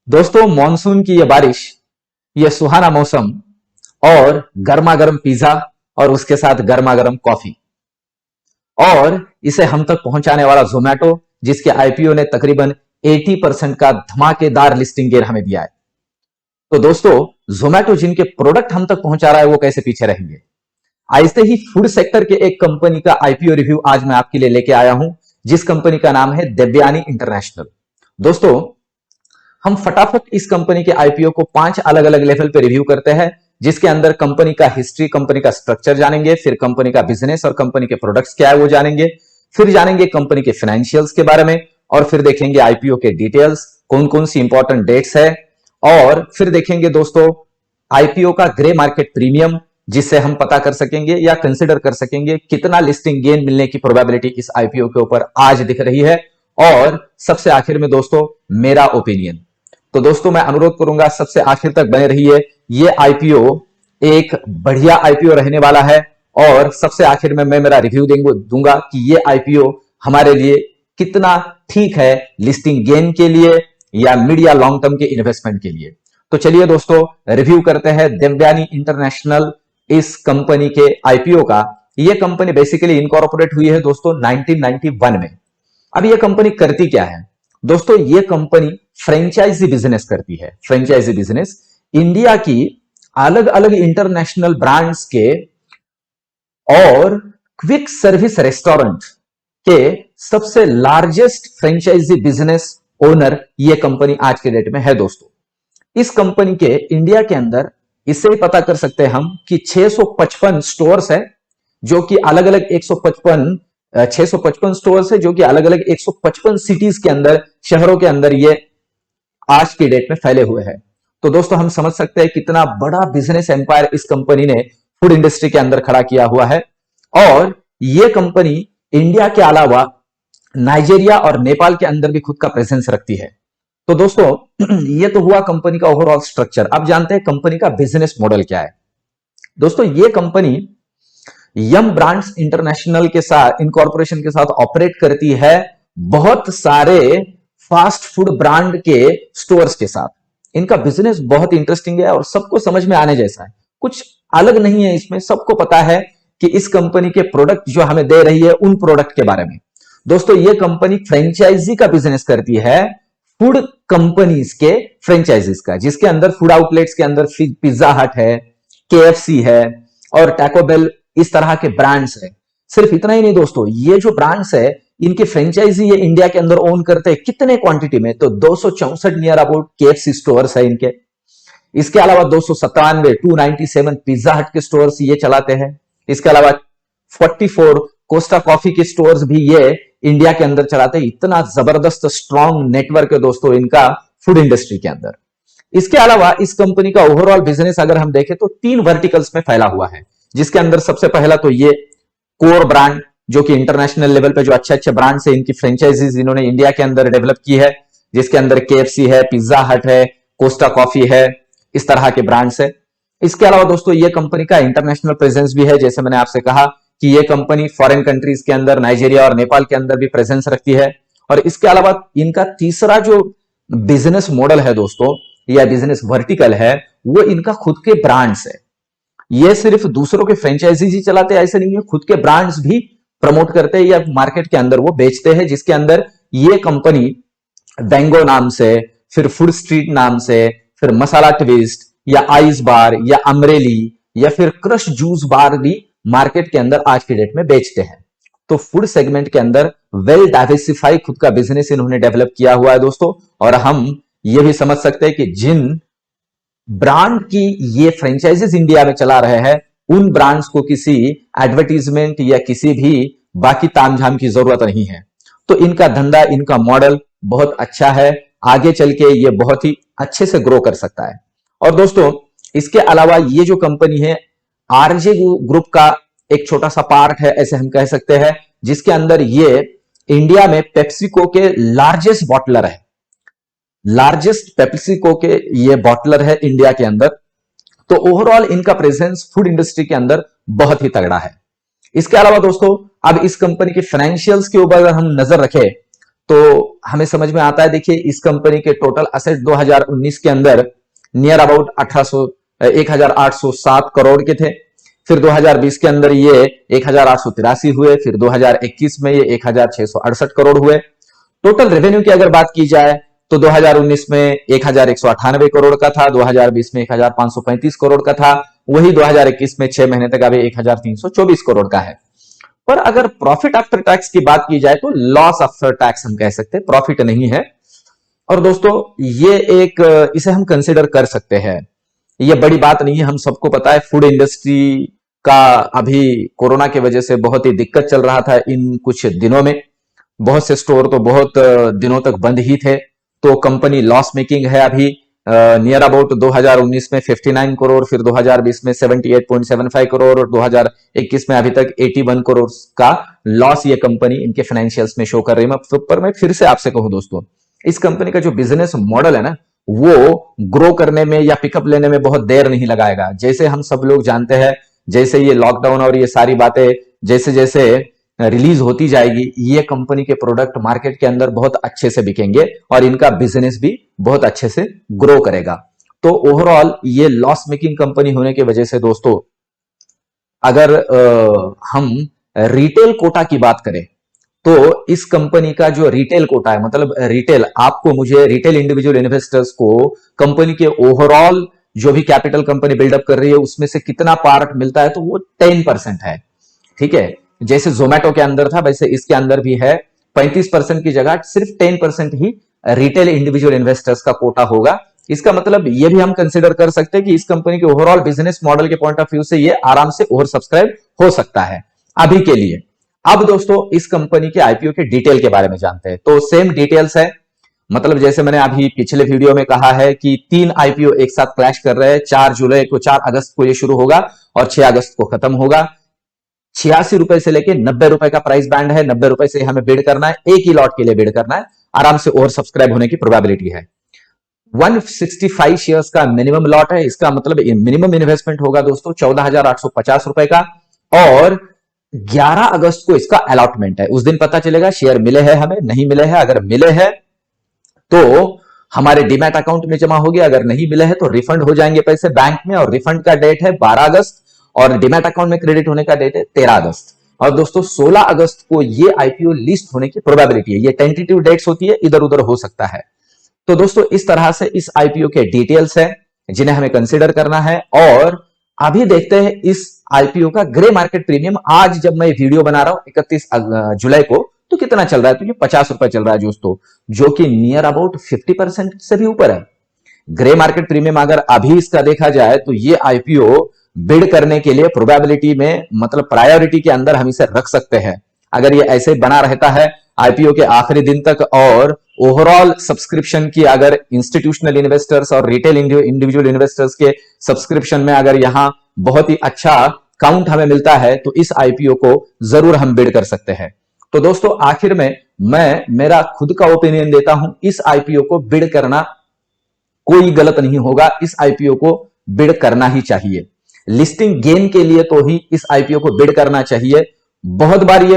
दोस्तों, मॉनसून की ये बारिश, ये सुहाना मौसम और गर्मा गर्म पिज्जा और उसके साथ गर्मा गर्म कॉफी और इसे हम तक पहुंचाने वाला जोमेटो, जिसके आईपीओ ने तकरीबन 80% का धमाकेदार लिस्टिंग गेन हमें दिया है। तो दोस्तों, जोमेटो जिनके प्रोडक्ट हम तक पहुंचा रहा है वो कैसे पीछे रहेंगे। ऐसे ही फूड सेक्टर के एक कंपनी का आईपीओ रिव्यू आज मैं आपके लिए लेके आया हूं, जिस कंपनी का नाम है देवयानी इंटरनेशनल। दोस्तों, हम फटाफट इस कंपनी के आईपीओ को 5 अलग अलग लेवल पे रिव्यू करते हैं, जिसके अंदर कंपनी का हिस्ट्री, कंपनी का स्ट्रक्चर जानेंगे, फिर कंपनी का बिजनेस और कंपनी के प्रोडक्ट्स क्या है वो जानेंगे, फिर जानेंगे कंपनी के फाइनेंशियल्स के बारे में, और फिर देखेंगे आईपीओ के डिटेल्स, कौन कौन सी इंपॉर्टेंट डेट्स है, और फिर देखेंगे दोस्तों आईपीओ का ग्रे मार्केट प्रीमियम, जिससे हम पता कर सकेंगे या कंसिडर कर सकेंगे कितना लिस्टिंग गेन मिलने की प्रोबेबिलिटी इस आईपीओ के ऊपर आज दिख रही है, और सबसे आखिर में दोस्तों मेरा ओपिनियन। तो दोस्तों, मैं अनुरोध करूंगा सबसे आखिर तक बने रहिए। ये आईपीओ एक बढ़िया आईपीओ रहने वाला है और सबसे आखिर में मैं मेरा रिव्यू दूंगा कि ये आईपीओ हमारे लिए कितना ठीक है लिस्टिंग गेन के लिए या मिड या लॉन्ग टर्म के इन्वेस्टमेंट के लिए। तो चलिए दोस्तों, रिव्यू करते हैं देवयानी इंटरनेशनल इस कंपनी के आईपीओ का। ये कंपनी बेसिकली इनकॉर्पोरेट हुई है दोस्तों 1991 में। अब ये कंपनी करती क्या है दोस्तों? ये कंपनी फ्रेंचाइजी बिजनेस करती है। फ्रेंचाइजी बिजनेस इंडिया की अलग अलग इंटरनेशनल ब्रांड्स के और क्विक सर्विस रेस्टोरेंट के सबसे लार्जेस्ट फ्रेंचाइजी बिजनेस ओनर ये कंपनी आज के डेट में है दोस्तों। इस कंपनी के इंडिया के अंदर इससे ही पता कर सकते हैं हम कि 655 स्टोर्स है, जो कि अलग अलग 655 स्टोर्स है, जो कि अलग अलग 155 सिटीज के अंदर, शहरों के अंदर ये आज की डेट में फैले हुए हैं। तो दोस्तों, हम समझ सकते हैं कितना बड़ा बिजनेस एम्पायर इस कंपनी ने फूड इंडस्ट्री के अंदर खड़ा किया हुआ है। और ये कंपनी इंडिया के अलावा नाइजीरिया और नेपाल के अंदर भी खुद का प्रेजेंस रखती है। तो दोस्तों, ये तो हुआ कंपनी का ओवरऑल स्ट्रक्चर। अब जानते हैं कंपनी का बिजनेस मॉडल क्या है। दोस्तों, ये कंपनी यम ब्रांड्स इंटरनेशनल के साथ, इनकॉर्पोरेशन के साथ ऑपरेट करती है बहुत सारे फास्ट फूड ब्रांड के स्टोर्स के साथ। इनका बिजनेस बहुत इंटरेस्टिंग है और सबको समझ में आने जैसा है, कुछ अलग नहीं है इसमें। सबको पता है कि इस कंपनी के प्रोडक्ट जो हमें दे रही है उन प्रोडक्ट के बारे में। दोस्तों, ये कंपनी फ्रेंचाइजी का बिजनेस करती है, फूड कंपनीज के फ्रेंचाइजीज का, जिसके अंदर फूड आउटलेट्स के अंदर पिज्जा हट है, केएफसी है और टैको बेल, इस तरह के ब्रांड्स है। सिर्फ इतना ही नहीं दोस्तों, ये जो ब्रांड्स है इनके फ्रेंचाइजी ये इंडिया के अंदर ओन करते हैं। कितने क्वांटिटी में? तो 264 नियर अबाउट केएफसी स्टोर्स है इनके। इसके अलावा 297 पिज्जा हट के स्टोर्स ये चलाते हैं। इसके अलावा 44 कोस्टा कॉफी के स्टोर्स भी ये इंडिया के अंदर चलाते हैं। इतना जबरदस्त स्ट्रॉन्ग नेटवर्क है दोस्तों इनका फूड इंडस्ट्री के अंदर। इसके अलावा इस कंपनी का ओवरऑल बिजनेस अगर हम देखें तो 3 वर्टिकल्स में फैला हुआ है, जिसके अंदर सबसे पहला तो ये कोर ब्रांड, जो कि इंटरनेशनल लेवल पे जो अच्छे अच्छे ब्रांड्स है, इनकी फ्रेंचाइजीज इन्होंने इंडिया के अंदर डेवलप की है, जिसके अंदर केएफसी है, पिज्जा हट है, कोस्टा कॉफी है, इस तरह के ब्रांड्स है। इसके अलावा दोस्तों ये कंपनी का इंटरनेशनल प्रेजेंस भी है। जैसे मैंने आपसे कहा कि ये कंपनी फॉरेन कंट्रीज के अंदर, नाइजीरिया और नेपाल के अंदर भी प्रेजेंस रखती है। और इसके अलावा इनका तीसरा जो बिजनेस मॉडल है दोस्तों, या बिजनेस वर्टिकल है, वो इनका खुद के ब्रांड्स है। ये सिर्फ दूसरों के फ्रेंचाइजीज ही चलाते हैं ऐसे नहीं है, खुद के ब्रांड्स भी प्रमोट करते हैं या मार्केट के अंदर वो बेचते हैं, जिसके अंदर ये कंपनी बैंगो नाम से, फिर फूड स्ट्रीट नाम से, फिर मसाला ट्विस्ट या आइस बार या अमरेली या फिर क्रश जूस बार भी मार्केट के अंदर आज की डेट में बेचते हैं। तो फूड सेगमेंट के अंदर वेल डाइवर्सिफाई खुद का बिजनेस इन्होंने डेवलप किया हुआ है दोस्तों। और हम ये भी समझ सकते हैं कि जिन ब्रांड की ये फ्रेंचाइजीज इंडिया में चला रहे हैं, उन ब्रांड्स को किसी एडवर्टीजमेंट या किसी भी बाकी तामझाम की जरूरत नहीं है। तो इनका धंधा, इनका मॉडल बहुत अच्छा है, आगे चल के ये बहुत ही अच्छे से ग्रो कर सकता है। और दोस्तों, इसके अलावा ये जो कंपनी है आरजे ग्रुप का एक छोटा सा पार्ट है, ऐसे हम कह सकते हैं, जिसके अंदर ये इंडिया में पेप्सिको के लार्जेस्ट बॉटलर है। लार्जेस्ट पेप्सिको के ये बॉटलर है इंडिया के अंदर। तो ओवरऑल इनका प्रेजेंस फूड इंडस्ट्री के अंदर बहुत ही तगड़ा है। इसके अलावा दोस्तों, अब इस कंपनी के फाइनेंशियल्स के ऊपर अगर हम नजर रखें तो हमें समझ में आता है। देखिए इस कंपनी के टोटल असेट 2019 के अंदर नियर अबाउट 1807 करोड़ के थे। फिर 2020 के अंदर ये 1883 हुए। फिर 2021 में ये 1668 करोड़ हुए। टोटल रेवेन्यू की अगर बात की जाए तो 2019 में 1198 करोड़ का था, 2020 में 1535 करोड़ का था, वही 2021 में 6 महीने तक अभी 1324 करोड़ का है। पर अगर प्रॉफिट आफ्टर टैक्स की बात की जाए तो लॉस आफ्टर टैक्स हम कह सकते हैं, प्रॉफिट नहीं है। और दोस्तों ये एक इसे हम कंसिडर कर सकते हैं, ये बड़ी बात नहीं है। हम सबको पता है फूड इंडस्ट्री का अभी कोरोना की वजह से बहुत ही दिक्कत चल रहा था इन कुछ दिनों में। बहुत से स्टोर तो बहुत दिनों तक बंद ही थे, तो कंपनी लॉस मेकिंग है अभी। नियर अबाउट 2019 में 59 करोड़, फिर 2020 में 78.75 करोड़ और 2021 में अभी तक 81 करोड़ का लॉस ये कंपनी इनके फाइनेंशियल्स में शो कर रही है। पर मैं फिर से आपसे कहूं दोस्तों, इस कंपनी का जो बिजनेस मॉडल है ना, वो ग्रो करने में या पिकअप लेने में बहुत देर नहीं लगाएगा। जैसे हम सब लोग जानते हैं, जैसे ये लॉकडाउन और ये सारी बातें जैसे जैसे रिलीज होती जाएगी, ये कंपनी के प्रोडक्ट मार्केट के अंदर बहुत अच्छे से बिकेंगे और इनका बिजनेस भी बहुत अच्छे से ग्रो करेगा। तो ओवरऑल ये लॉस मेकिंग कंपनी होने की वजह से दोस्तों, अगर हम रिटेल कोटा की बात करें तो इस कंपनी का जो रिटेल कोटा है, मतलब रिटेल आपको मुझे रिटेल इंडिविजुअल इन्वेस्टर्स को कंपनी के ओवरऑल जो भी कैपिटल कंपनी बिल्डअप कर रही है उसमें से कितना पार्ट मिलता है, तो वो 10% है। ठीक है, जैसे जोमेटो के अंदर था वैसे इसके अंदर भी है। 35% की जगह सिर्फ 10% ही रिटेल इंडिविजुअल इन्वेस्टर्स का कोटा होगा। इसका मतलब ये भी हम कंसिडर कर सकते हैं कि इस कंपनी के ओवरऑल बिजनेस मॉडल के पॉइंट ऑफ व्यू से ये आराम से ओवर सब्सक्राइब हो सकता है अभी के लिए। अब दोस्तों इस कंपनी के आईपीओ के डिटेल के बारे में जानते हैं। तो सेम डिटेल्स है, मतलब जैसे मैंने अभी पिछले वीडियो में कहा है कि 3 आईपीओ एक साथ क्लैश कर रहे हैं। 4 अगस्त को ये शुरू होगा और 6 अगस्त को खत्म होगा। 86 रुपए से लेके 90 रुपए का प्राइस बैंड है। 90 रुपए से हमें बिड करना है, एक ही लॉट के लिए बिड करना है। आराम से ओवर सब्सक्राइब होने की प्रोबेबिलिटी है। 165 शेयर्स का मिनिमम लॉट है। इसका मतलब मिनिमम इन्वेस्टमेंट होगा दोस्तों 14,850 रुपए का। और 11 अगस्त को इसका अलॉटमेंट है। उस दिन पता चलेगा शेयर मिले हैं हमें, नहीं मिले हैं। अगर मिले हैं तो हमारे डीमैट अकाउंट में जमा हो गया, अगर नहीं मिले हैं तो रिफंड हो जाएंगे पैसे बैंक में। और रिफंड का डेट है 12 अगस्त और डीमैट अकाउंट में क्रेडिट होने का डेट है 13 अगस्त। और दोस्तों 16 अगस्त को ये आईपीओ लिस्ट होने की प्रोबेबिलिटी है। ये टेंटेटिव डेट्स होती है, इधर उधर हो सकता है। तो दोस्तों इस तरह से इस आईपीओ के डिटेल्स है जिन्हें हमें कंसिडर करना है। और अभी देखते हैं इस आईपीओ का ग्रे मार्केट प्रीमियम। आज जब मैं वीडियो बना रहा हूं 31 जुलाई को, तो कितना चल रहा है? तो ये 50 रुपए चल रहा है दोस्तों, जो कि नियर अबाउट 50% से भी ऊपर है। ग्रे मार्केट प्रीमियम अगर अभी इसका देखा जाए तो ये आईपीओ बिड करने के लिए प्रोबेबिलिटी में, मतलब प्रायोरिटी के अंदर हम इसे रख सकते हैं। अगर ये ऐसे बना रहता है आईपीओ के आखिरी दिन तक और ओवरऑल सब्सक्रिप्शन की अगर इंस्टीट्यूशनल इन्वेस्टर्स और रिटेल इंडिविजुअल इन्वेस्टर्स के सब्सक्रिप्शन में अगर यहां बहुत ही अच्छा काउंट हमें मिलता है तो इस आईपीओ को जरूर हम बिड कर सकते हैं। तो दोस्तों आखिर में मैं मेरा खुद का ओपिनियन देता हूं, इस आईपीओ को बिड करना कोई गलत नहीं होगा। इस आईपीओ को बिड करना ही चाहिए। लिस्टिंग गेन के लिए तो ही इस आईपीओ को बिड करना चाहिए। बहुत बार ये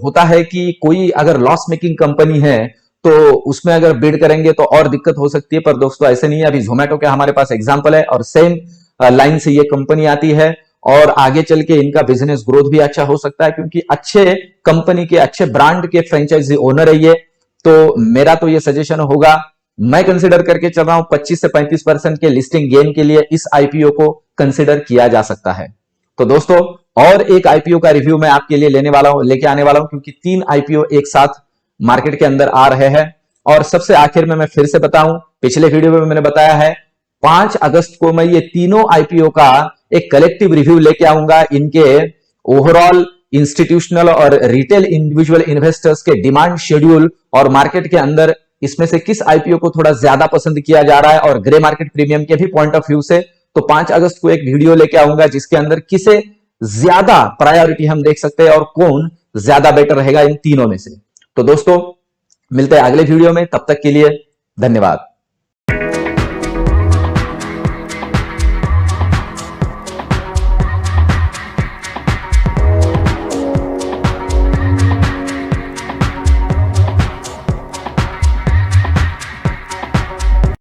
होता है कि कोई अगर लॉस मेकिंग कंपनी है तो उसमें अगर बिड करेंगे तो और दिक्कत हो सकती है। पर दोस्तों ऐसे नहीं है। अभी जोमेटो के हमारे पास एग्जांपल है और सेम लाइन से ये कंपनी आती है और आगे चल के इनका बिजनेस ग्रोथ भी अच्छा हो सकता है, क्योंकि अच्छे कंपनी के, अच्छे ब्रांड के फ्रेंचाइजी ओनर है ये। तो मेरा तो ये सजेशन होगा, मैं कंसिडर करके चल रहा हूं 25 से 35% के लिस्टिंग गेन के लिए इस आईपीओ को कंसिडर किया जा सकता है। तो दोस्तों और एक आईपीओ का रिव्यू मैं आपके लिए लेके आने वाला हूं, क्योंकि 3 आईपीओ एक साथ मार्केट के अंदर आ रहे हैं। और सबसे आखिर में मैं फिर से बताऊं, पिछले वीडियो में मैंने बताया है 5 अगस्त को मैं ये तीनों आईपीओ का एक कलेक्टिव रिव्यू लेके आऊंगा। इनके ओवरऑल इंस्टीट्यूशनल और रिटेल इंडिविजुअल इन्वेस्टर्स के डिमांड शेड्यूल और मार्केट के अंदर इसमें से किस आईपीओ को थोड़ा ज्यादा पसंद किया जा रहा है और ग्रे मार्केट प्रीमियम के भी पॉइंट ऑफ व्यू से। तो 5 अगस्त को एक वीडियो लेके आऊंगा जिसके अंदर किसे ज्यादा प्रायोरिटी हम देख सकते हैं और कौन ज्यादा बेटर रहेगा इन तीनों में से। तो दोस्तों मिलते हैं अगले वीडियो में, तब तक के लिए धन्यवाद।